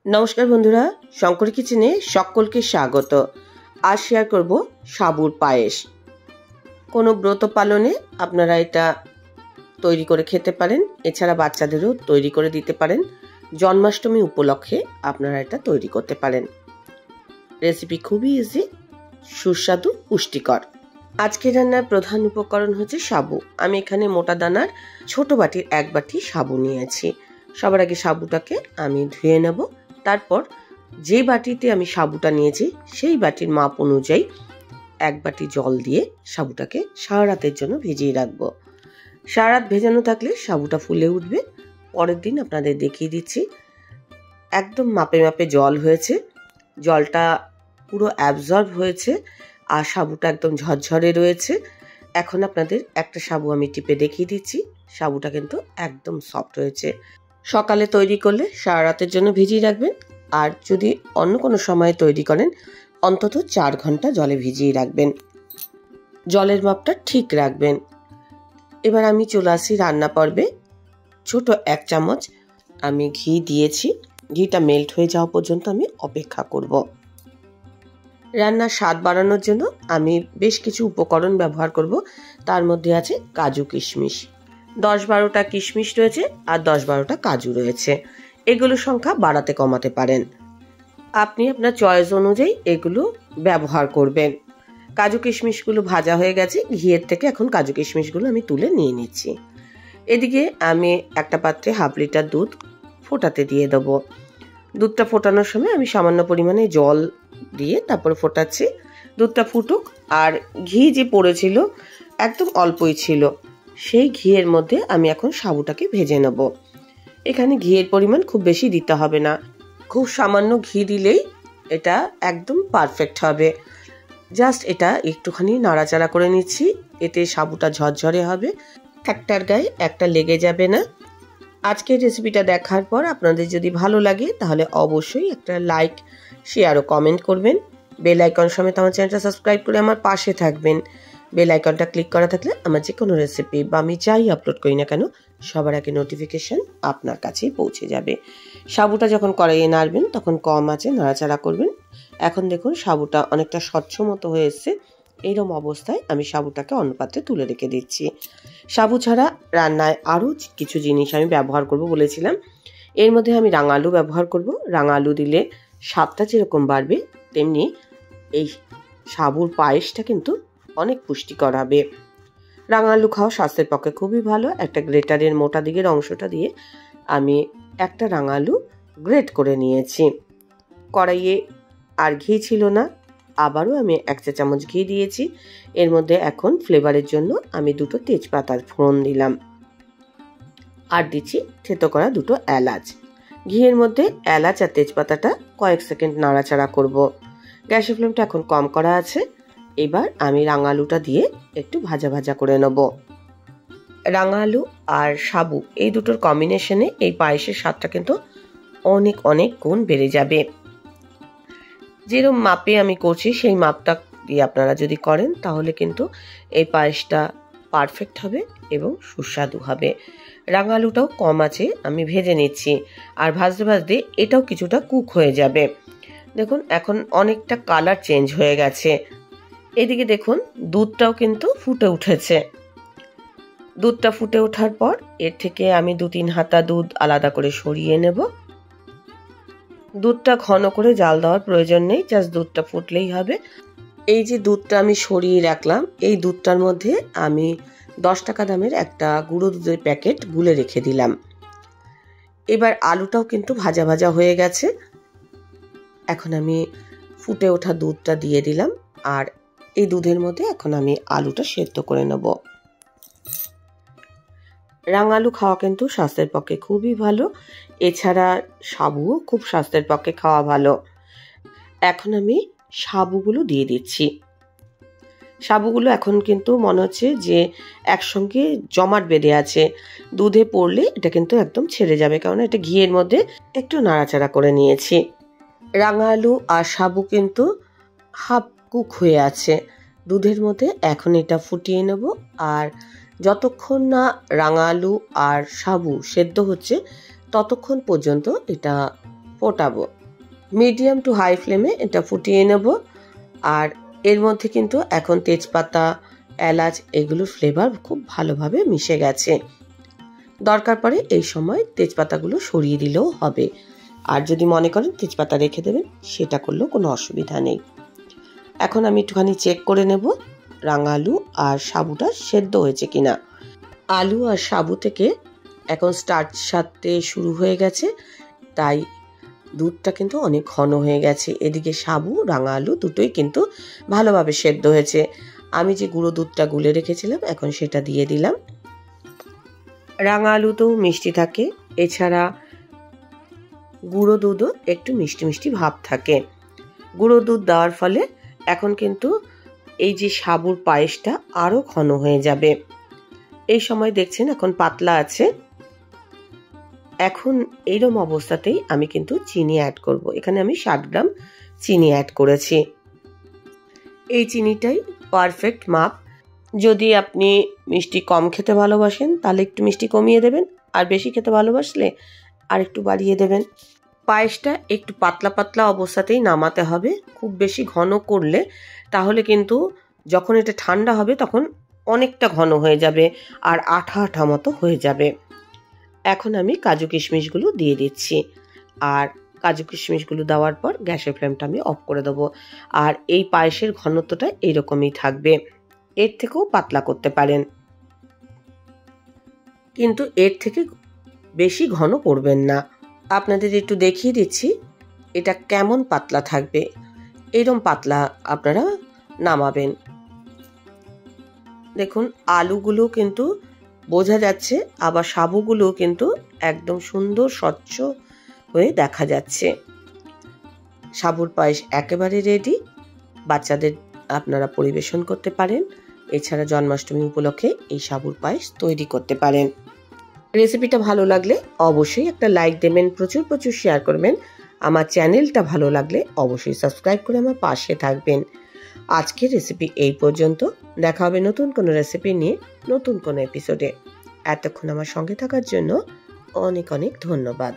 নমস্কার বন্ধুরা, শঙ্কর কিচেনে সকলকে স্বাগত। আজ শেয়ার করব সাবুর পায়েস। কোনো ব্রত পালনে আপনারা এটা তৈরি করে খেতে পারেন, এছাড়া বাচ্চাদেরও তৈরি করে দিতে পারেন। জন্মাষ্টমী উপলক্ষে আপনারা এটা তৈরি করতে পারেন। রেসিপি খুবই ইজি, সুস্বাদু, পুষ্টিকর। আজকে রান্নার প্রধান উপকরণ হচ্ছে সাবু। আমি এখানে মোটা দানার ছোট বাটির 1 বাটি সাবু নিয়েছি। সবার আগে সাবুটাকে আমি ধুয়ে নেব। তারপর যে বাটিতে আমি সাবুটা নিয়েছি সেই বাটির মাপ অনুযায়ী 1 বাটি জল দিয়ে সাবুটাকে সারা রাতের জন্য ভিজিয়ে রাখবো। সারা রাত ভেজানো থাকলে সাবুটা ফুলে উঠবে। পরের দিন আপনাদের দেখিয়ে দিচ্ছি, একদম মাপে মাপে জল হয়েছে, জলটা পুরো অ্যাবজর্ব হয়েছে আর সাবুটা একদম ঝরঝরে রয়েছে। এখন আপনাদের একটা সাবু আমি টিপে দেখিয়ে দিচ্ছি, সাবুটা কিন্তু একদম সফট হয়েছে। সকালে তৈরি করলে সারা রাতের জন্য ভিজিয়ে রাখবেন, আর যদি অন্য কোনো সময় তৈরি করেন অন্তত 4 ঘন্টা জলে ভিজিয়ে রাখবেন। জলের মাপটা ঠিক রাখবেন। এবার আমি চলে আসি রান্না পর্বে। ছোট 1 চামচ আমি ঘি দিয়েছি। ঘিটা মেল্ট হয়ে যাওয়া পর্যন্ত আমি অপেক্ষা করব। রান্নার স্বাদ বাড়ানোর জন্য আমি বেশ কিছু উপকরণ ব্যবহার করব। তার মধ্যে আছে কাজু কিশমিশ, 10-12টা কিশমিশ রয়েছে আর 10-12টা কাজু রয়েছে। এগুলো সংখ্যা বাড়াতে কমাতে পারেন, আপনি আপনার চয়েস অনুযায়ী এগুলো ব্যবহার করবেন। কাজু কিশমিশগুলো ভাজা হয়ে গেছে ঘিয়ের থেকে। এখন কাজু কিশমিশগুলো আমি তুলে নিয়ে নিচ্ছি। এদিকে আমি একটা পাত্রে 1/2 লিটার দুধ ফোটাতে দিয়ে দেবো। দুধটা ফোটানোর সময় আমি সামান্য পরিমাণে জল দিয়ে তারপরে ফোটাচ্ছি। দুধটা ফুটুক। আর ঘি যে পড়েছিল একদম অল্পই ছিল, সেই ঘিয়ের মধ্যে আমি এখন সাবুটাকে ভেজে নেব। এখানে ঘিয়ের পরিমাণ খুব বেশি দিতে হবে না, খুব সামান্য ঘি দিলেই এটা একদম পারফেক্ট হবে। জাস্ট এটা একটুখানি নাড়াচাড়া করে নিচ্ছি, এতে সাবুটা ঝরঝরে হবে, একটার গায়ে একটা লেগে যাবে না। আজকের রেসিপিটা দেখার পর আপনাদের যদি ভালো লাগে তাহলে অবশ্যই একটা লাইক, শেয়ার ও কমেন্ট করবেন। বেল আইকন সমেত আমার চ্যানেলটা সাবস্ক্রাইব করে আমার পাশে থাকবেন। বেল আইকনটা ক্লিক করা থাকলে আমার যে কোনো রেসিপি বা আমি যাই আপলোড করি না কেন সবার আগে নোটিফিকেশন আপনার কাছেই পৌঁছে যাবে। সাবুটা যখন কড়াইয়ে নাড়বেন তখন কম আঁচে নাড়াচাড়া করবেন। এখন দেখুন সাবুটা অনেকটা স্বচ্ছ মতো হয়ে এসছে। এইরকম অবস্থায় আমি সাবুটাকে অন্য পাত্রে তুলে রেখে দিচ্ছি। সাবু ছাড়া রান্নায় আরও কিছু জিনিস আমি ব্যবহার করব বলেছিলাম। এর মধ্যে আমি রাঙা আলু ব্যবহার করব। রাঙা আলু দিলে স্বাদটা যেরকম বাড়বে তেমনি এই সাবুর পায়েসটা কিন্তু অনেক পুষ্টিকর হবে। রাঙা আলু খাওয়া স্বাস্থ্যের পক্ষে খুবই ভালো। একটা গ্রেটারের মোটা দিকের অংশটা দিয়ে আমি একটা রাঙা আলু গ্রেট করে নিয়েছি। কড়াইয়ে আর ঘি ছিল না, আবারও আমি 1 চা চামচ ঘি দিয়েছি। এর মধ্যে এখন ফ্লেভারের জন্য আমি 2টো তেজপাতার ফোড়ন দিলাম, আর দিচ্ছি থেতো করা 2টো এলাচ। ঘিয়ের মধ্যে এলাচ আর তেজপাতাটা কয়েক সেকেন্ড নাড়াচাড়া করব। গ্যাসের ফ্লেমটা এখন কম করা আছে। এবার আমি রাঙা আলুটা দিয়ে একটু ভাজা ভাজা করে নেব। রাঙা আলু আর সাবু এই দুটোর কম্বিনেশনে এই পায়েসের স্বাদটা কিন্তু অনেক অনেক গুণ বেড়ে যাবে। যেরকম মাপে আমি করছি সেই মাপটা দিয়ে আপনারা যদি করেন তাহলে কিন্তু এই পায়েসটা পারফেক্ট হবে এবং সুস্বাদু হবে। রাঙা আলুটাও কম আছে আমি ভেজে নিচ্ছি, আর ভাজতে ভাজতে এটাও কিছুটা কুক হয়ে যাবে। দেখুন এখন অনেকটা কালার চেঞ্জ হয়ে গেছে। এদিকে দেখুন দুধটাও কিন্তু ফুটে উঠেছে। দুধটা ফুটে ওঠার পর এর থেকে আমি 2-3 হাতা দুধ আলাদা করে সরিয়ে নেব। দুধটা ঘন করে জাল দেওয়ার প্রয়োজন নেই, জাস্ট দুধটা ফুটলেই হবে। এই যে দুধটা আমি সরিয়ে রাখলাম, এই দুধটার মধ্যে আমি 10 টাকা দামের একটা গুঁড়ো দুধের প্যাকেট গুলে রেখে দিলাম। এবার আলুটাও কিন্তু ভাজা ভাজা হয়ে গেছে। এখন আমি ফুটে ওঠা দুধটা দিয়ে দিলাম, আর এই দুধের মধ্যে এখন আমি আলুটা সেদ্ধ করে নেব। রাঙা আলু খাওয়া কিন্তু স্বাস্থ্যের পক্ষে খুবই ভালো, এছাড়া সাবুও খুব স্বাস্থ্যের পক্ষে খাওয়া ভালো। এখন আমি সাবুগুলো দিয়ে দিচ্ছি। সাবুগুলো এখন কিন্তু মনে হচ্ছে যে একসঙ্গে জমাট বেঁধে আছে, দুধে পড়লে এটা কিন্তু একদম ছেড়ে যাবে, কারণ এটা ঘিয়ের মধ্যে একটু নাড়াচাড়া করে নিয়েছি। রাঙা আলু আর সাবু কিন্তু হাফ কুক হয়ে আছে দুধের মধ্যে। এখন এটা ফুটিয়ে নেব, আর যতক্ষণ না রাঙা আলু আর সাবু সেদ্ধ হচ্ছে ততক্ষণ পর্যন্ত এটা ফোটাবো। মিডিয়াম টু হাই ফ্লেমে এটা ফুটিয়ে নেব। আর এর মধ্যে কিন্তু এখন তেজপাতা, এলাচ এগুলোর ফ্লেভার খুব ভালোভাবে মিশে গেছে। দরকার পড়ে এই সময় তেজপাতাগুলো সরিয়ে দিলেও হবে। আর যদি মনে করেন তেজপাতা রেখে দেবেন, সেটা করলেও কোনো অসুবিধা নেই। এখন আমি একটুখানি চেক করে নেব রাঙা আলু আর সাবুটা সেদ্ধ হয়েছে কিনা। আলু আর সাবু থেকে এখন স্টার্চ ছাড়তে শুরু হয়ে গেছে, তাই দুধটা কিন্তু অনেক ঘন হয়ে গেছে। এদিকে সাবু, রাঙা আলু দুটোই কিন্তু ভালোভাবে সেদ্ধ হয়েছে। আমি যে গুঁড়ো দুধটা গুলে রেখেছিলাম এখন সেটা দিয়ে দিলাম। রাঙা আলু তো মিষ্টি থাকে, এছাড়া গুঁড়ো দুধও একটু মিষ্টি মিষ্টি ভাব থাকে। গুঁড়ো দুধ দেওয়ার ফলে এখন কিন্তু এই যে সাবুর পায়েসটা আরও ঘন হয়ে যাবে। এই সময় দেখছেন এখন পাতলা আছে। এখন এইরকম অবস্থাতেই আমি কিন্তু চিনি অ্যাড করব। এখানে আমি 60 গ্রাম চিনি অ্যাড করেছি। এই চিনিটাই পারফেক্ট মাপ। যদি আপনি মিষ্টি কম খেতে ভালোবাসেন তাহলে একটু মিষ্টি কমিয়ে দেবেন, আর বেশি খেতে ভালোবাসলে আর একটু বাড়িয়ে দেবেন। পায়েসটা একটু পাতলা পাতলা অবস্থাতেই নামাতে হবে। খুব বেশি ঘন করলে তাহলে কিন্তু যখন এটা ঠান্ডা হবে তখন অনেকটা ঘন হয়ে যাবে আর আঠা আঠা মতো হয়ে যাবে। এখন আমি কাজু কিশমিশগুলো দিয়ে দিচ্ছি। আর কাজু কিশমিশগুলো দেওয়ার পর গ্যাসের ফ্লেমটা আমি অফ করে দেবো। আর এই পায়েসের ঘনত্বটা এইরকমই থাকবে। এর থেকেও পাতলা করতে পারেন, কিন্তু এর থেকে বেশি ঘন করবেন না। আপনাদের একটু দেখিয়ে দিচ্ছি এটা কেমন পাতলা থাকবে। এরকম পাতলা আপনারা নামাবেন। দেখুন আলুগুলো কিন্তু বোঝা যাচ্ছে, আবার সাবুগুলো কিন্তু একদম সুন্দর স্বচ্ছ হয়ে দেখা যাচ্ছে। সাবুর পায়েস একেবারে রেডি। বাচ্চাদের আপনারা পরিবেশন করতে পারেন। এছাড়া জন্মাষ্টমী উপলক্ষে এই সাবুর পায়েস তৈরি করতে পারেন। রেসিপিটা ভালো লাগলে অবশ্যই একটা লাইক দেবেন, প্রচুর প্রচুর শেয়ার করবেন। আমার চ্যানেলটা ভালো লাগলে অবশ্যই সাবস্ক্রাইব করে আমার পাশে থাকবেন। আজকের রেসিপি এই পর্যন্ত। দেখা হবে নতুন কোনো রেসিপি নিয়ে নতুন কোনো এপিসোডে। এতক্ষণ আমার সঙ্গে থাকার জন্য অনেক অনেক ধন্যবাদ।